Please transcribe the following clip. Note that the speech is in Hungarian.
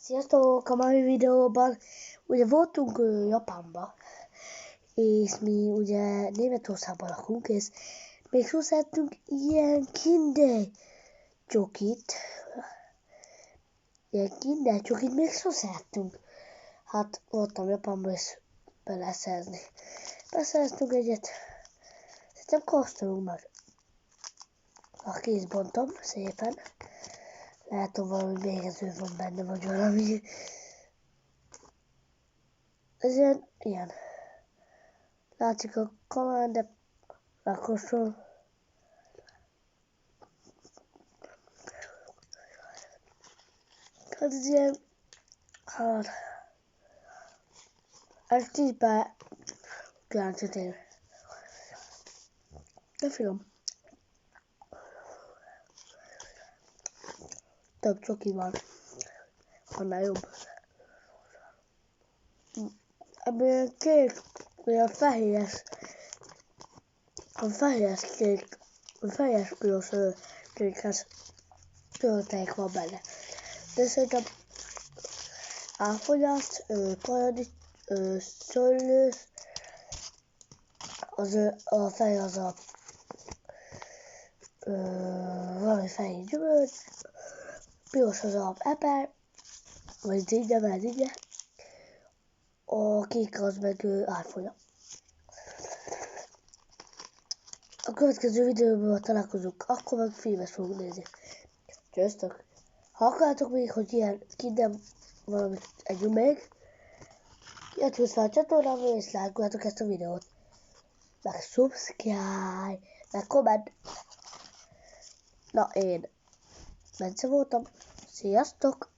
Sziasztok! A mai videóban ugye voltunk Japánba, és mi ugye Németországban lakunk, és még szedtünk ilyen Kinder csokit. Ilyen Kinder csokit még szedtünk. Hát voltam Japánban, és beszereztünk egyet. Szerintem kóstolunk meg. A kézbontom szépen. Lehet, hogy valami mérgező van benne, vagy valami. Ez ilyen. Látszik a kamera, de megkóstolom. Hát ez ilyen, hát, ez 10-ben 9 év. De finom. Több csoki van. Annál jobb. Ebben ilyen kék, ilyen fehéres, a fehéres piros kékhez töltelék van benne. De szerintem áfogyaszt, paradicsom, szőlős, a fej az a valami fehér gyümölcs, piros az a eper, vagy zingye, a kék az meg áfonya. A következő videóban találkozunk, akkor meg filmet fogunk nézni. Sziasztok! Ha akartok még, hogy ilyen Kinder valamit együnk még, iratkozz fel a csatornámra és lájkoljátok ezt a videót. Meg subscribe, meg komment. Na én Bence voltam. Sziasztok!